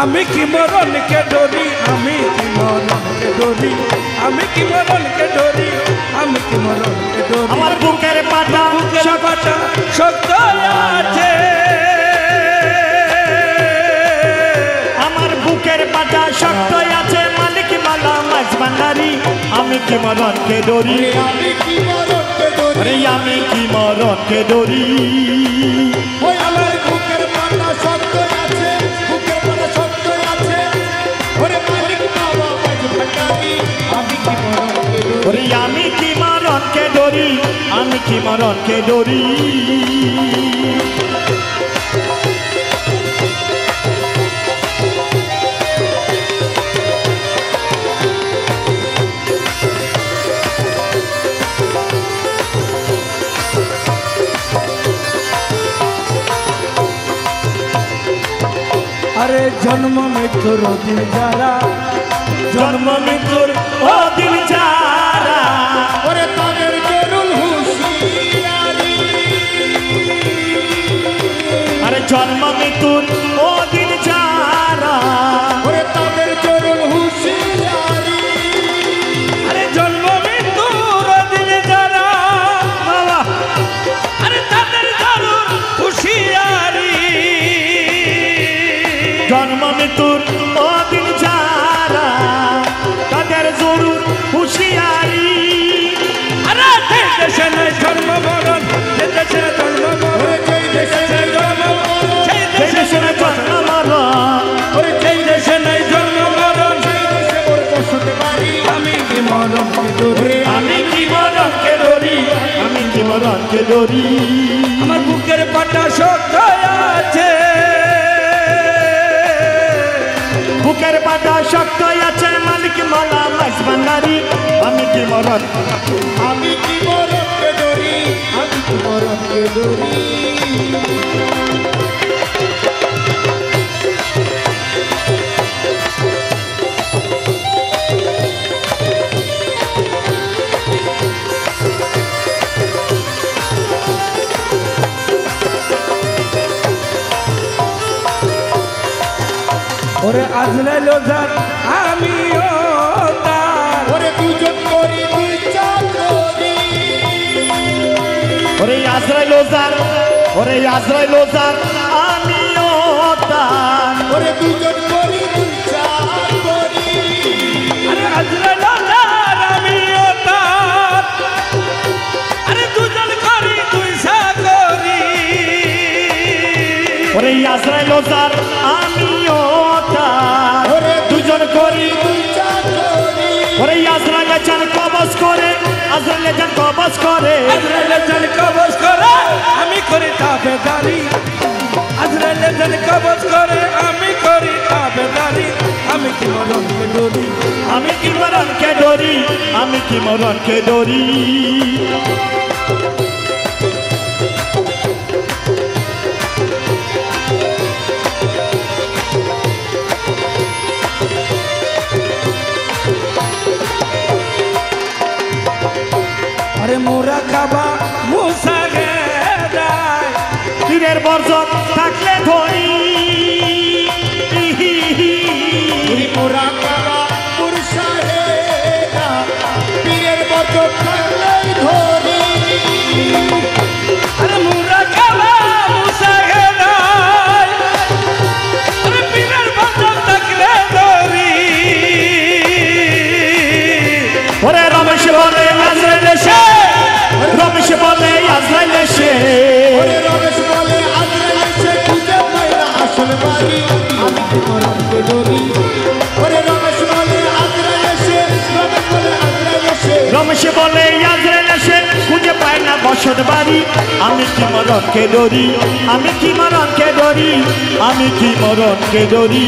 আমি কি মরণ কে ডরি, আমি কি মরণ কে ডরি, আমি কি মরণ কে ডরি, আমি কি মরণ কে ডরি। আমার বুকের পাটা শক্ত আছে, আমার বুকের পাটা শক্ত আছে, মালিক মালা মাছ ভান্ডারি। আমি কি মরণ কে ডরি, আমি কি মরণ কে ডরি, আমি কি মরণ কে ডরি। ওই আমার বুকের পাটা শক্ত আছে, বুকের পাটা শক্ত আছে, ওরে মালিক বাবা মাঝ ভান্ডারি। আমি কি মরণ কে ডরি, আমি কি মরণ কে ডরি, আমি কি মরণ কে ডরি। আরে জন্ম মৃত্যুর দিন যারা, জন্ম মৃত্যুর দিন যারা, ওরে তাদের জরুল হুঁশিয়ারি। আরে জন্ম মৃত্যুর দিন যারা, ওরে তাদের জরুল হুঁশিয়ারি। আরে জন্ম মৃত্যুর দিন যারা, বাবা আরে তাদের জরুর হুঁশিয়ারি। জন্ম মৃত্যুর দিন যারা, তাদের জরুর হুঁশিয়ারি। আরে দেশে নাই জন্ম মরণ, দেশে জন্ম মরণ, ওরে যেই দেশে জন্ম মরণ, সেই দেশে দেশে নাই জন্ম মরণ, ওরে যেই দেশে নাই জন্ম মরণ, সেই দেশে মোর বসতে পারি। আমি কি মরণ কে ডরি, আমি কি মরণ কে ডরি, আমি কি মরণ কে ডরি। আমার বুকের পাটা শক্ত আছে, বুকের পাটা শক্ত আছে, মালিক মালা মাছ ভান্ডারি। আমি কি মরণ, আমি কি মরণ কে ডরি, আমি কি মরণ কে ডরি। ওরে আজরাইল যার আমিও তার, ওরে দুজন করি দুই চাকরি। ওরে আজরাইল ওজার, ওরে আজরাইল ওজার, আমিও তার। ওরে দুজন করি দুই চাকরি। আরে আজরাইল যার আমিও তার, আরে দুজন করি দুই চাকরি। ওরে আজরাইল ওজার, আমিও তার। ওরে দুজন করি, দুই চাকরি। ওরে আজরাইল চান কবজ করে, আজরাইল চান কবজ করে। আজরাইল যার কবজ করে, আমি করি তাবেদারি। আজরাইল যার কবজ করে, আমি করি তাবেদারি। আমি কি মরণ কে ডরি, আমি কি মরণ কে ডরি, আমি কি মরণ কে ডরি। আরে মোরা কাবা মুসা গেদায়, পীরের বর্জন থাকলে ধরি, মোরা কাবা মুরশাহেদা, পীরের বচন থাকলেই ধরি। আরে মোরা কাবা মুসা গেদায়, আরে পীরের বচন থাকলে ধরি। ওরে রমেশ বলে আজরাইল এসে, রমেশ বলে আজরাইল এসে। ওরে রমেশ বলে আজরাইল এসে খুঁজে পায় না আসল বাড়ি। আমি কি মরণ কে ডরি, ওরে রমেশ বলে আজরাইল এসে, রমেশ বলে আজরাইল এসে। রমেশ বলে আজরাইল এসে খুঁজে পায় না বসত বাড়ি। আমি কি মরণ কে ডরি, আমি কি মরণ কে ডরি, আমি কি মরণ কে ডরি।